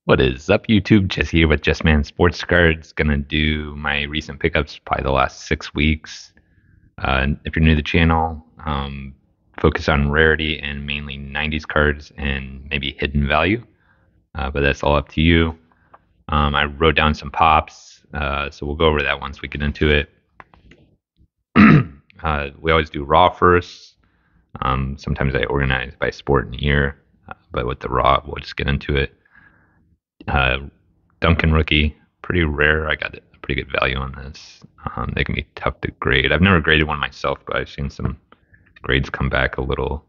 What is up, YouTube? Jesse here with Just Man Sports Cards. Gonna do my recent pickups, probably the last 6 weeks. If you're new to the channel, focus on rarity and mainly 90s cards and maybe hidden value. But that's all up to you. I wrote down some pops, so we'll go over that once we get into it. We always do raw first. Sometimes I organize by sport and year, but with the raw, we'll just get into it. Duncan rookie, pretty rare. I got a pretty good value on this. They can be tough to grade. I've never graded one myself, but I've seen some grades come back a little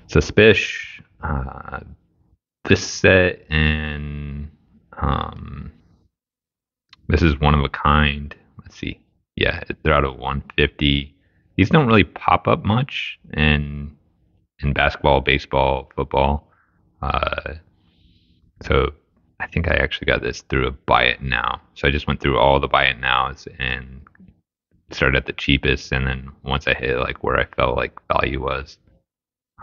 suspicious. This set and this is one of a kind. Let's see. Yeah, they're out of 150. These don't really pop up much in basketball, baseball, football. So I think I actually got this through a buy it now. So I just went through all the buy it nows and started at the cheapest. And then once I hit like where I felt like value was,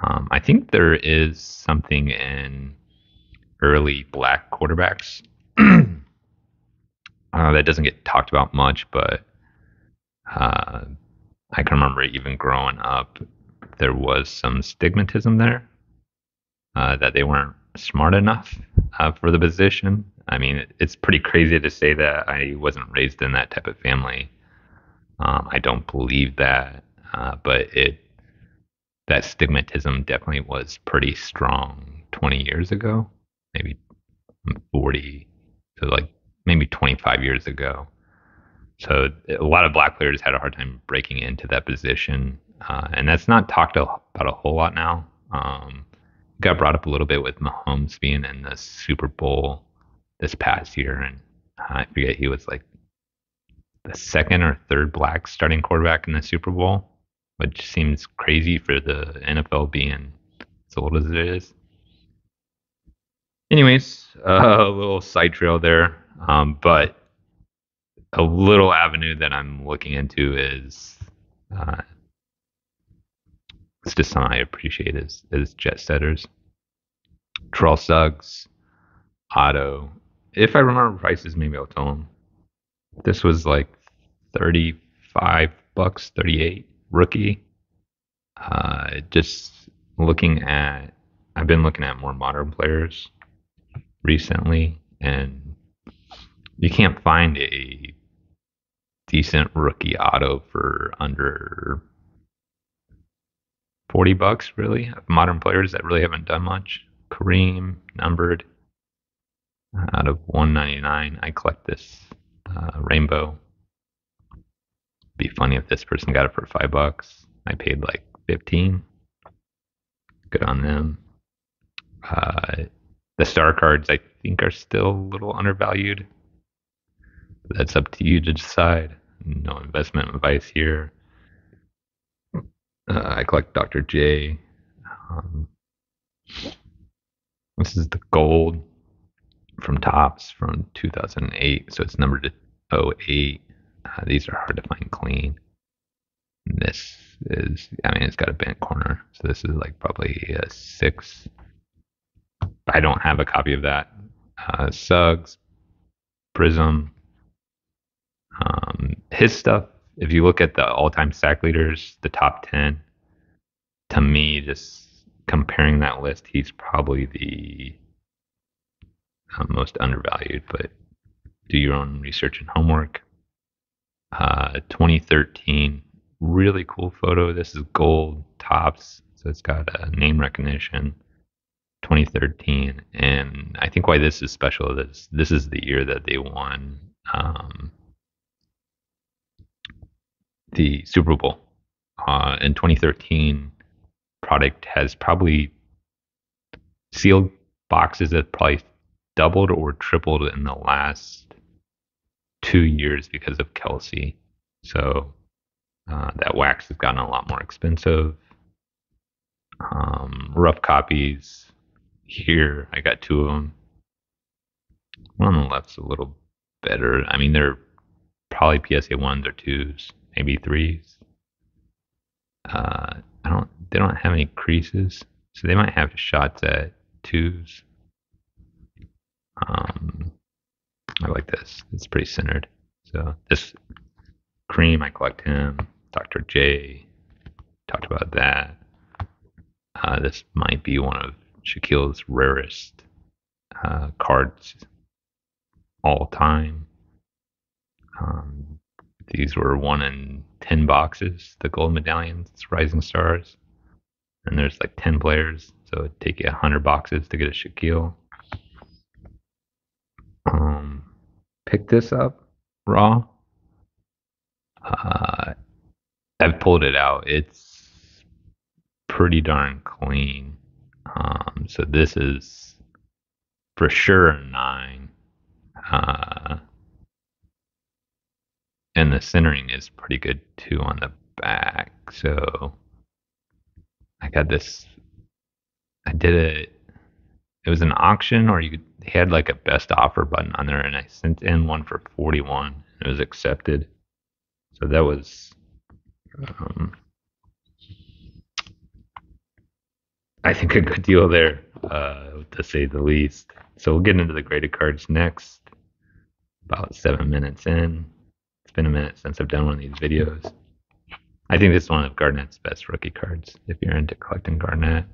I think there is something in early black quarterbacks that doesn't get talked about much, but I can remember even growing up, there was some stigmatism there that they weren't smart enough for the position. I mean, it's pretty crazy to say that. I wasn't raised in that type of family. I don't believe that, but that stigmatism definitely was pretty strong 20 years ago, maybe 40, so like maybe 25 years ago. So a lot of black players had a hard time breaking into that position, and that's not talked about a whole lot now. Got brought up a little bit with Mahomes being in the Super Bowl this past year, and I forget, he was like the second or third black starting quarterback in the Super Bowl, which seems crazy for the NFL being as old as it is. Anyways, a little side trail there, but a little avenue that I'm looking into is it's just something I appreciate is jet setters. Terrell Suggs, Otto. If I remember prices, maybe I'll tell them. This was like 35 bucks, 38 rookie. Just looking at, I've been looking at more modern players recently, and you can't find a decent rookie auto for under 40 bucks, really, of modern players that really haven't done much. Kareem, numbered, out of 199. I collect this rainbow. Be funny if this person got it for $5. I paid like 15. Good on them. The star cards I think are still a little undervalued. That's up to you to decide. No investment advice here. I collect Dr. J. This is the gold from Topps from 2008, so it's numbered to 08. These are hard to find clean. This is, I mean, it's got a bent corner, so this is like probably a 6. I don't have a copy of that. Suggs, Prism. His stuff, if you look at the all-time sack leaders, the top 10, to me, just comparing that list, he's probably the most undervalued, but do your own research and homework. 2013, really cool photo. This is gold Topps, so it's got a name recognition. 2013, and I think why this is special is this is the year that they won the Super Bowl. In 2013, product has probably sealed boxes that probably doubled or tripled in the last 2 years because of Kelsey. So that wax has gotten a lot more expensive. Rough copies here, I got 2 of them. One on the left's a little better. I mean, they're probably PSA 1s or 2s, maybe 3s. They don't have any creases, so they might have shots at 2s. Um, I like this. It's pretty centered. So this Cream, I collect him. Dr. J, talked about that. This might be one of Shaquille's rarest cards all time. Um, these were 1 in 10 boxes, the gold medallions, Rising Stars. And there's like 10 players, so it'd take you 100 boxes to get a Shaquille. Um, Pick this up raw. Uh, I've pulled it out. It's pretty darn clean. So this is for sure a 9. Uh, and the centering is pretty good too on the back. So I got this. I did it. It was an auction, or they had like a best offer button on there, and I sent in one for 41. And it was accepted. So that was, um, I think, a good deal there, to say the least. So we'll get into the graded cards next. About 7 minutes in. It's been a minute since I've done one of these videos. I think this is one of Garnett's best rookie cards if you're into collecting Garnett.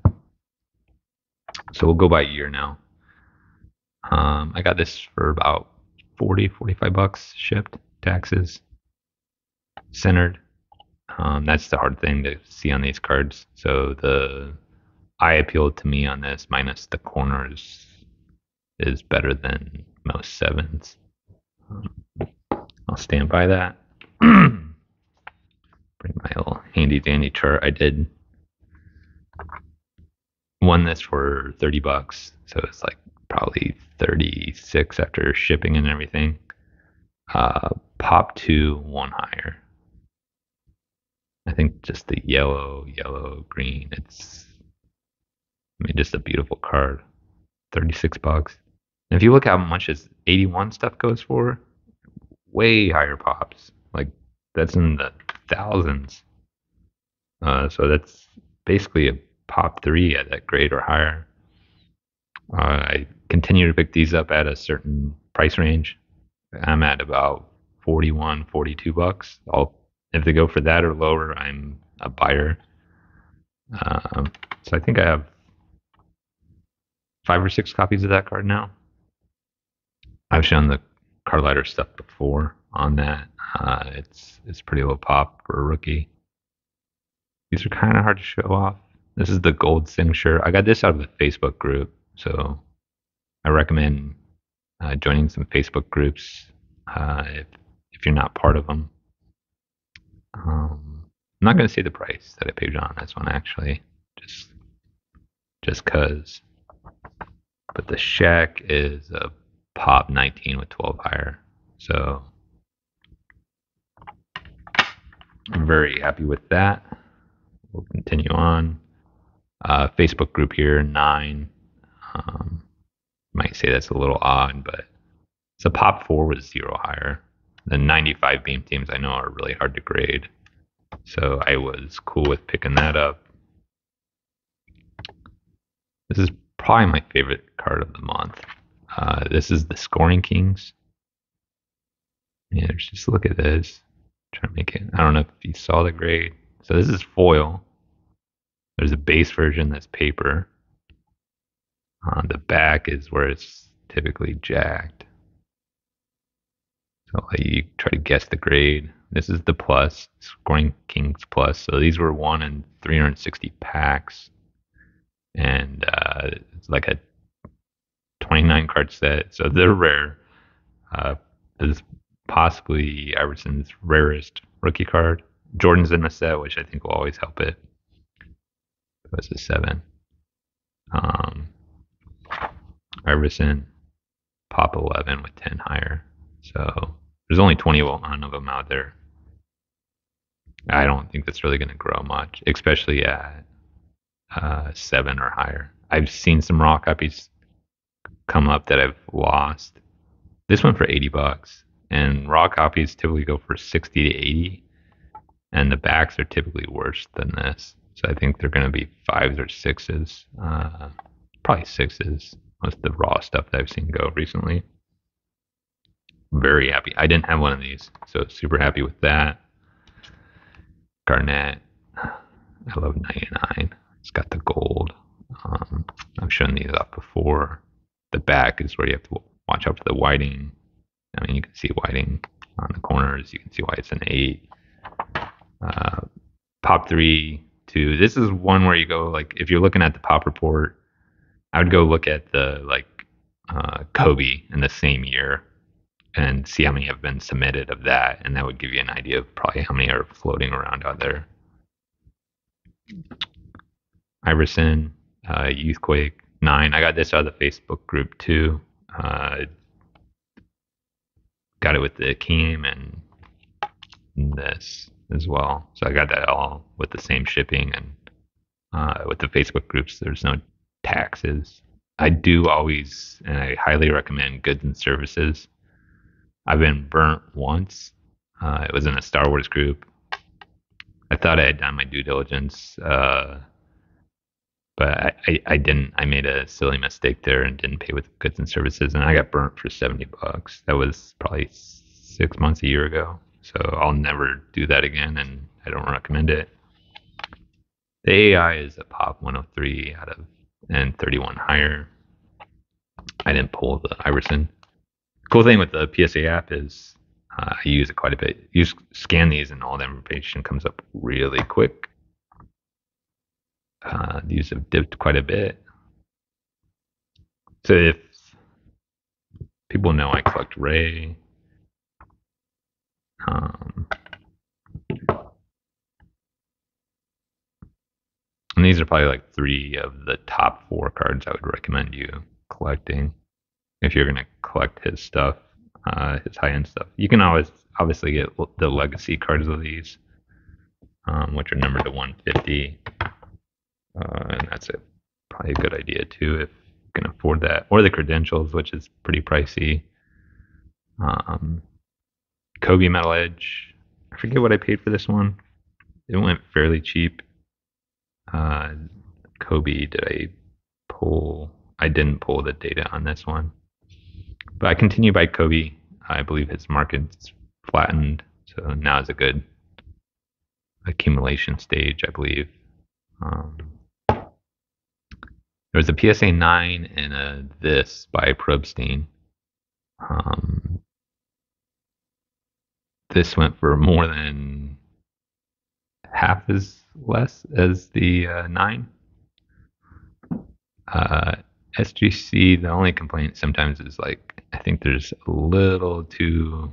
So we'll go by year now. I got this for about 40, 45 bucks shipped, taxes, centered. That's the hard thing to see on these cards. So the eye appeal to me on this, minus the corners, is better than most sevens. I'll stand by that. Bring my little handy dandy chart. I did won this for 30 bucks, so it's like probably 36 after shipping and everything. Pop 2, 1 higher. I think just the yellow, green. Just a beautiful card. 36 bucks. And if you look how much his 81 stuff goes for, way higher pops. Like that's in the thousands. So that's basically a pop 3 at that grade or higher. I continue to pick these up at a certain price range. I'm at about 41, 42 bucks. If they go for that or lower, I'm a buyer. So I think I have 5 or 6 copies of that card now. I've shown the card lighter stuff before on that. It's pretty low pop for a rookie. These are kind of hard to show off. This is the gold signature. I got this out of the Facebook group, so I recommend joining some Facebook groups if you're not part of them. I'm not going to say the price that I paid on this one actually, just cause. But the Shaq is a pop 19 with 12 higher, so I'm very happy with that. We'll continue on. Facebook group here 9. Might say that's a little odd, but it's a pop 4 with 0 higher. The 95 beam teams I know are really hard to grade, so I was cool with picking that up. This is probably my favorite card of the month. This is the Scoring Kings. Yeah, just look at this. Trying to make it. I don't know if you saw the grade. So this is foil. There's a base version that's paper. The back is where it's typically jacked. So you try to guess the grade. This is the plus, Scoring Kings Plus. So these were 1 in 360 packs. And it's like a 29 card set. So they're rare. This is possibly Iverson's rarest rookie card. Jordan's in the set, which I think will always help it. It was a 7. Iverson, pop 11 with 10 higher. So there's only 21 of them out there. I don't think that's really going to grow much, especially at 7 or higher. I've seen some raw copies come up that I've lost. This one for 80 bucks, and raw copies typically go for 60 to 80, and the backs are typically worse than this. So I think they're going to be 5s or 6s, probably 6s. most of the raw stuff that I've seen go recently. Very happy. I didn't have one of these, so super happy with that. Garnet, I love 99. It's got the gold. I've shown these off before. The back is where you have to watch out for the whiting. I mean, you can see whiting on the corners. You can see why it's an 8. Pop 3, 2. This is one where you go, like, if you're looking at the pop report, I would go look at the, like, Kobe in the same year and see how many have been submitted of that. And that would give you an idea of probably how many are floating around out there. Iverson, Youthquake 9. I got this out of the Facebook group too. Got it with the Akeem and this as well. So I got that all with the same shipping, and with the Facebook groups, there's no taxes. I do always, and I highly recommend goods and services. I've been burnt once. It was in a Star Wars group. I thought I had done my due diligence, but I didn't. I made a silly mistake there and didn't pay with goods and services, and I got burnt for $70. That was probably 6 months, a year ago. So I'll never do that again, and I don't recommend it. The AI is a pop 103 out of and 31 higher. I didn't pull the Iverson. Cool thing with the PSA app is I use it quite a bit. You scan these, and all the information comes up really quick. These have dipped quite a bit. So if people know I collect Ray, and these are probably like 3 of the top 4 cards I would recommend you collecting if you're going to collect his stuff, his high-end stuff. You can always obviously get the legacy cards of these, which are numbered to 150. And that's probably a good idea too if you can afford that. Or the credentials, which is pretty pricey. Kobe Metal Edge. I forget what I paid for this one. It went fairly cheap. Kobe, did I pull? I didn't pull the data on this one. But I continue by Kobe. I believe his market's flattened. So now is a good accumulation stage, I believe. There was a PSA 9 and a this by Probstein. This went for more than half as less as the 9. SGC, the only complaint sometimes is like, I think there's a little too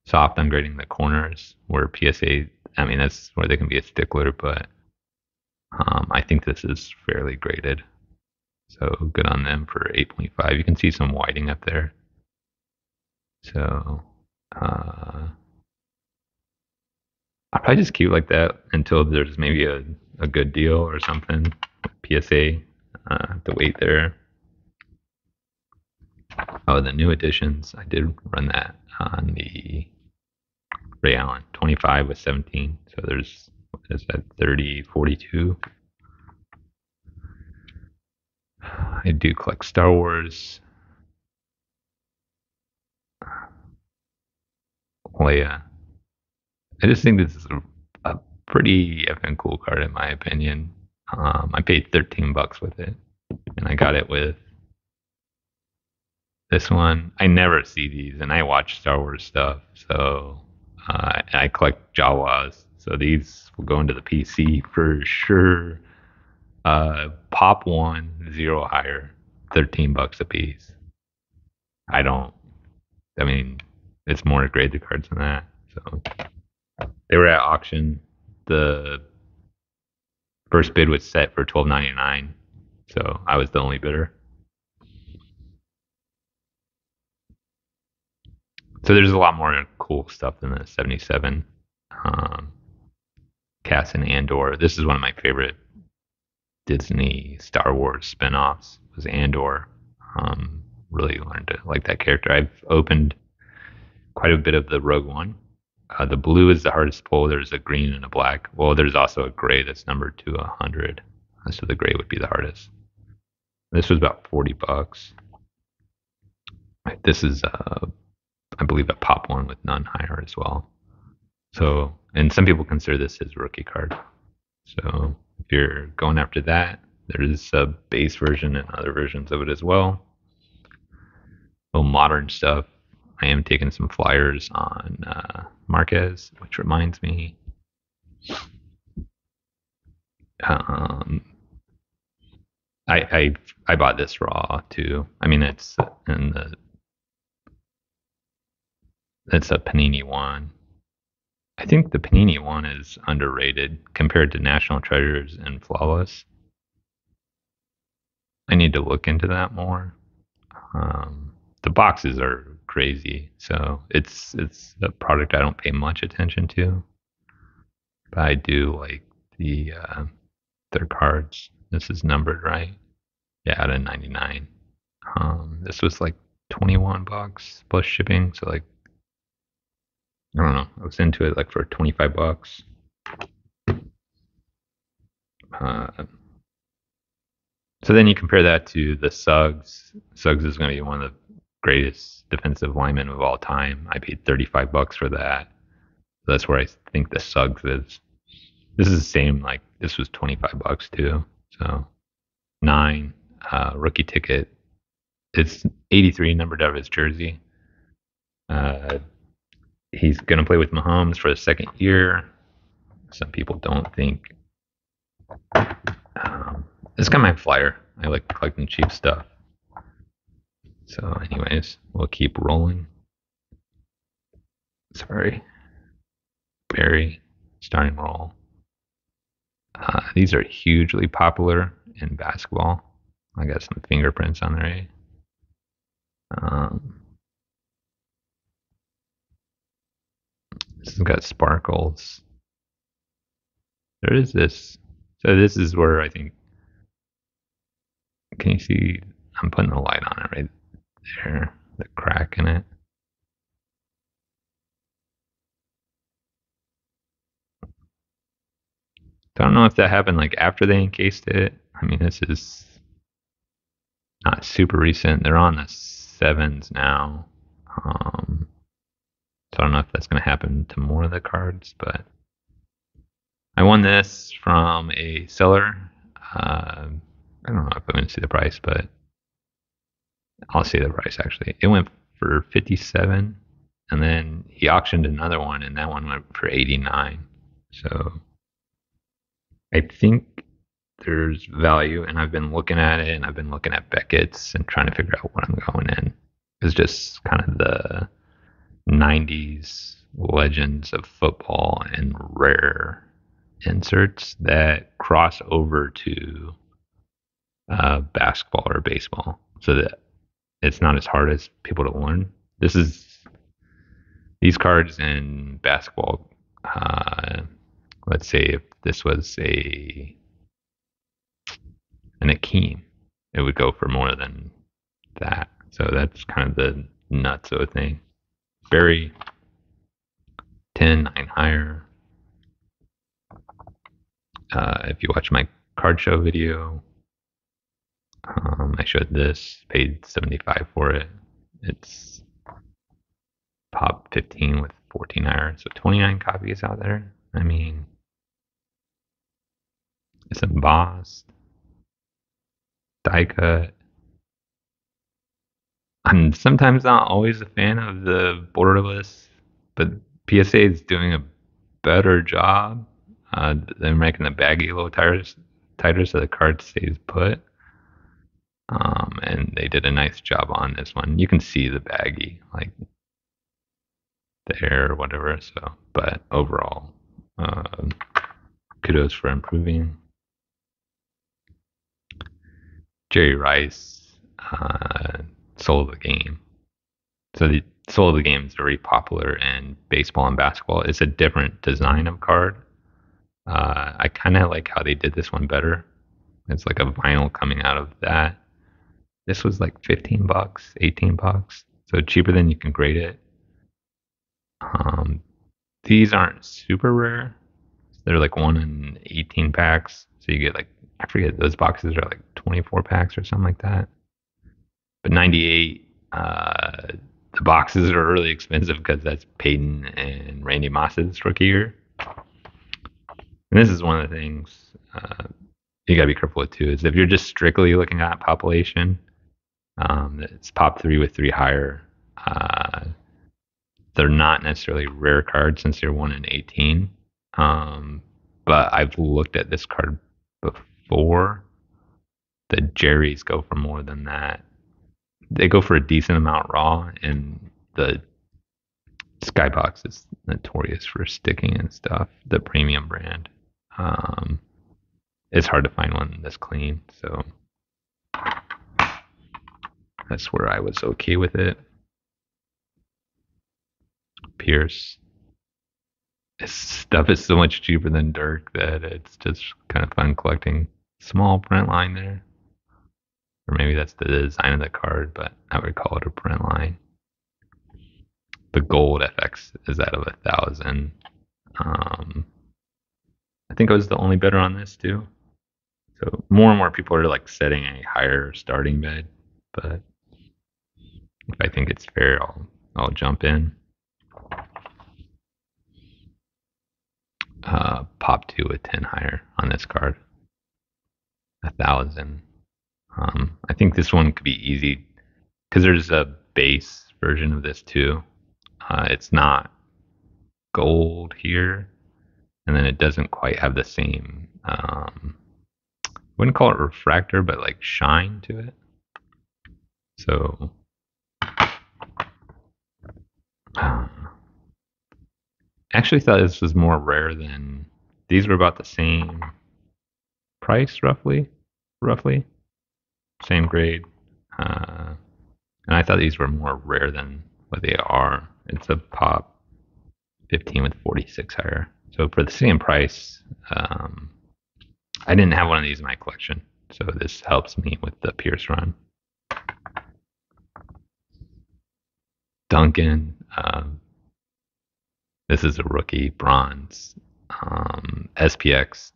soft on grading the corners, where PSA, I mean, that's where they can be a stickler, but I think this is fairly graded. So good on them for 8.5. You can see some whiting up there. So I'll probably just keep like that until there's maybe a good deal or something. PSA, to wait there. Oh, the new editions. I did run that on the Ray Allen. 25 with 17. So there's, what is that, 30, 42. I do collect Star Wars. Leia. I just think this is a pretty effing cool card in my opinion. I paid $13 with it, and I got it with this one. I never see these, and I watch Star Wars stuff, so I collect Jawas. So these will go into the PC for sure. Pop 1, 0 higher, $13 a piece. I mean, it's more graded cards than that. So they were at auction. The first bid was set for $12.99, so I was the only bidder. So there's a lot more cool stuff than the 77. Cass and Andor. This is one of my favorite Disney Star Wars spinoffs. Was Andor. Really learned to like that character. I've opened quite a bit of the Rogue One. The blue is the hardest pull. There's a green and a black. Well, there's also a gray that's numbered to 100. So the gray would be the hardest. This was about $40. This is, I believe, a pop one with none higher as well. So, and some people consider this his rookie card. So, if you're going after that, there's a base version and other versions of it as well. Little modern stuff. I am taking some flyers on Marquez, which reminds me. Um, I bought this raw too. I mean, it's in the it's a Panini one. I think the Panini one is underrated compared to National Treasures and Flawless. I need to look into that more. The boxes are crazy, so it's a product I don't pay much attention to, but I do like their cards. This is numbered right. Yeah, out of 99. This was like $21 plus shipping, so like I don't know. I was into it like for $25. Uh, so then you compare that to the Suggs. Suggs is going to be one of the greatest defensive linemen of all time. I paid $35 for that. So that's where I think the Suggs is. This is the same. Like this was $25 too. So 9 rookie ticket. It's 83 numbered out of his jersey. He's going to play with Mahomes for the second year. Some people don't think. It's kind of my flyer. I like collecting cheap stuff. So, anyways, we'll keep rolling. Sorry. Barry, starting roll. These are hugely popular in basketball. I got some fingerprints on there. This has got sparkles. There is this. So this is where I think. Can you see? I'm putting a light on it right there. The crack in it. Don't know if that happened like after they encased it. I mean, this is not super recent. They're on the 7s now. So I don't know if that's going to happen to more of the cards, but I won this from a seller. I don't know if I'm going to see the price, but I'll see the price actually. It went for 57, and then he auctioned another one, and that one went for 89. So I think there's value, and I've been looking at it, and I've been looking at Beckett's and trying to figure out what I'm going in. It's just kind of the 90s legends of football and rare inserts that cross over to basketball or baseball, so that it's not as hard as people to learn. These cards in basketball. Let's say if this was an Akeem, it would go for more than that. So that's kind of the nuts of a thing. Barry, 10, 9 higher. If you watch my card show video, I showed this, paid 75 for it. It's pop 15 with 14 higher, so 29 copies out there. I mean, it's embossed, die cut. I'm sometimes not always a fan of the borderless, but PSA is doing a better job. They're making the baggie a little tighter so the card stays put. And they did a nice job on this one. You can see the baggie, like there or whatever. So, but overall, kudos for improving. Jerry Rice, Soul of the Game. So the Soul of the Game is very popular in baseball and basketball. It's a different design of card. I kind of like how they did this one better. It's like a vinyl coming out of that. This was like $15, $18, so cheaper than you can grade it. These aren't super rare. They're like 1 in 18 packs, so you get like I forget those boxes are like 24 packs or something like that. But 98, the boxes are really expensive because that's Peyton and Randy Moss's rookie year. And this is one of the things you got to be careful with too, is if you're just strictly looking at population, it's pop 3 with 3 higher. They're not necessarily rare cards since they're 1 in 18. But I've looked at this card before. The Jerry's go for more than that. They go for a decent amount raw, and the Skybox is notorious for sticking and stuff. The premium brand. It's hard to find one this clean, so that's where I was okay with it. Pierce. This stuff is so much cheaper than Dirk that it's just kind of fun collecting. Small print line there. Or maybe that's the design of the card, but I would call it a print line. The gold FX is out of 1,000. I think I was the only bidder on this too. So more and more people are like setting a higher starting bid, but if I think it's fair, I'll jump in. Pop 2 with 10 higher on this card. 1,000. I think this one could be easy because there's a base version of this too. It's not gold here, and then it doesn't quite have the same. I wouldn't call it refractor, but like shine to it. So actually thought this was more rare than these were about the same price roughly same grade, and I thought these were more rare than what they are. It's a pop 15 with 46 higher, so for the same price, I didn't have one of these in my collection, so this helps me with the Pierce run. Duncan, this is a rookie bronze. SPX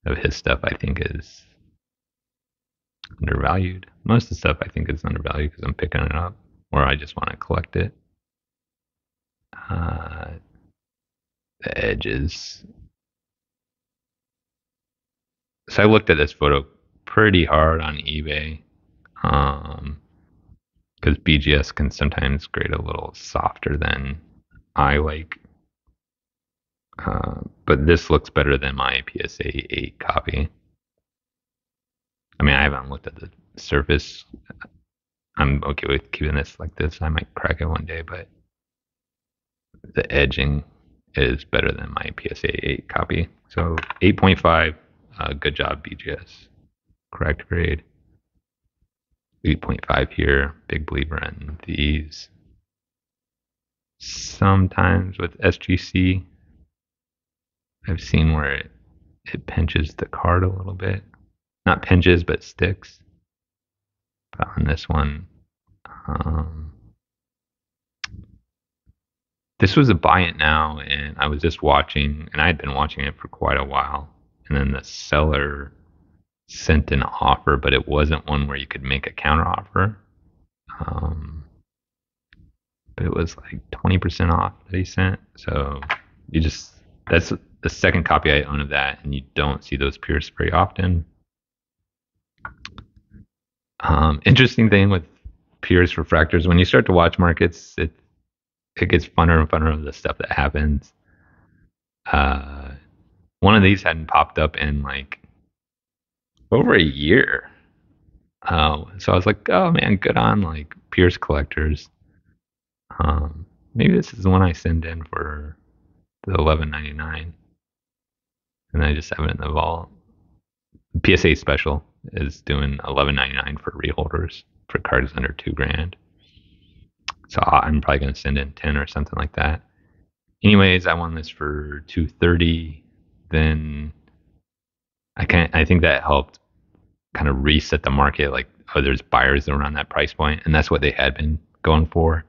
of his stuff I think is undervalued. Most of the stuff I think is undervalued because I'm picking it up, or I just want to collect it. The edges. So I looked at this photo pretty hard on eBay, because BGS can sometimes grade a little softer than I like. But this looks better than my PSA 8 copy. I mean, I haven't looked at the surface. I'm okay with keeping this like this. I might crack it one day, but the edging is better than my PSA 8 copy. So 8.5, good job, BGS. Correct grade. 8.5 here. Big believer in these. Sometimes with SGC, I've seen where it pinches the card a little bit. Not pinches, but sticks. But on this one, this was a buy it now, and I was just watching, and I had been watching it for quite a while. And then the seller sent an offer, but it wasn't one where you could make a counter offer. But it was like 20% off that he sent. So that's the second copy I own of that, and you don't see those Pierce very often. Interesting thing with Pierce refractors, when you start to watch markets, it gets funner and funner of the stuff that happens. One of these hadn't popped up in like over a year. So I was like, oh man, good on like Pierce collectors. Maybe this is the one I send in for the $11.99, and I just have it in the vault. PSA special is doing $11.99 for reholders for cards under $2,000. So I'm probably going to send in 10 or something like that. Anyways, I won this for $230. Then I think that helped kind of reset the market. Like, oh, there's buyers around that price point, and that's what they had been going for.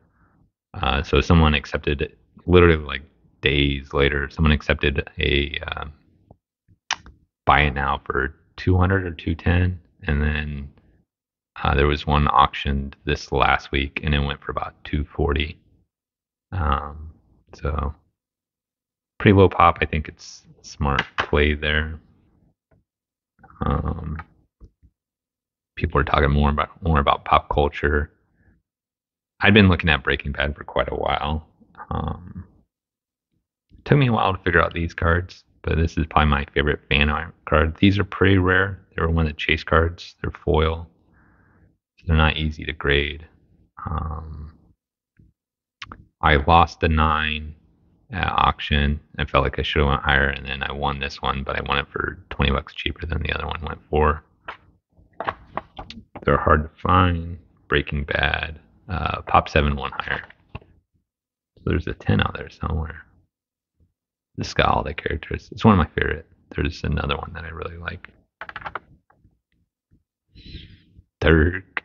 So someone accepted it, literally like days later. Someone accepted a buy it now for $200 or $210, and then there was one auctioned this last week, and it went for about 240. So pretty low pop. I think it's smart play there. Um, People are talking more about pop culture. I'd been looking at Breaking Bad for quite a while. It took me a while to figure out these cards, but this is probably my favorite fan art card. These are pretty rare. They were one of the chase cards. They're foil, so they're not easy to grade. Um, I lost the 9 at auction. I felt like I should have went higher, and then I won this one, but I won it for $20 cheaper than the other one went for. They're hard to find. Breaking Bad, Pop 7 won higher. So there's a 10 out there somewhere. This got all the characters. It's one of my favorite. There's another one that I really like. Dirk.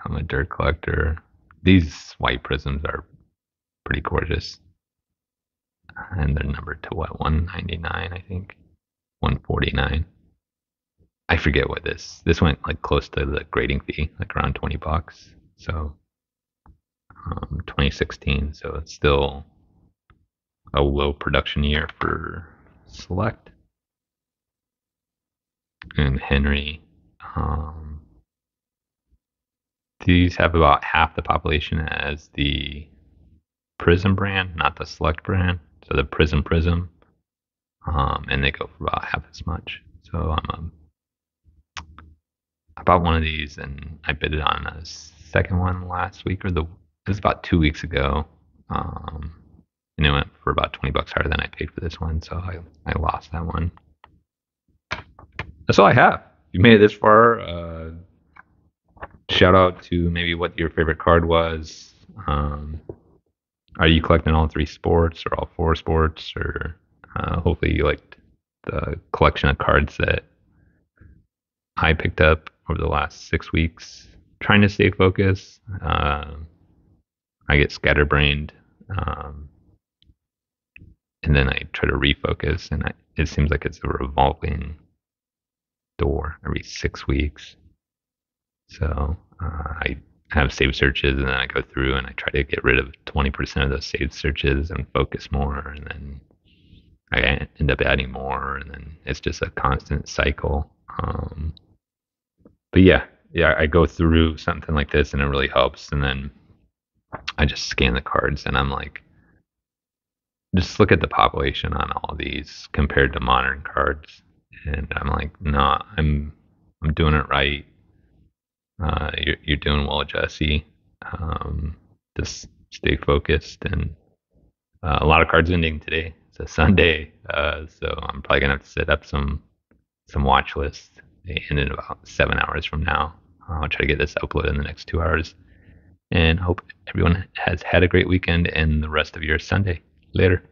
I'm a Dirk collector. These white prisms are pretty gorgeous. And they're numbered to what, 199, I think? 149. I forget what this went like close to the grading fee, like around $20. So 2016, so it's still a low production year for Select. And Henry. These have about half the population as the Prism brand, not the Select brand. So the Prism, and they go for about half as much. So I bought one of these and I bid it on a second one last week, it was about 2 weeks ago. And it went for about $20 higher than I paid for this one, so I lost that one. That's all I have. If you made it this far, shout out to maybe what your favorite card was. Are you collecting all 3 sports or all 4 sports? Or hopefully you liked the collection of cards that I picked up over the last 6 weeks. Trying to stay focused. I get scatterbrained. And then I try to refocus, and it seems like it's a revolving door every 6 weeks. So I have saved searches, and then I go through and I try to get rid of 20% of those saved searches and focus more, and then I end up adding more, and then it's just a constant cycle. But yeah, I go through something like this, and it really helps. And then I just scan the cards, and I'm like, just look at the population on all these compared to modern cards, and I'm like, no, I'm doing it right. You're doing well, Jesse. Just stay focused, and a lot of cards ending today. It's a Sunday, so I'm probably gonna have to set up some watch lists. They end in about 7 hours from now. I'll try to get this uploaded in the next 2 hours, and hope everyone has had a great weekend and the rest of your Sunday. Later.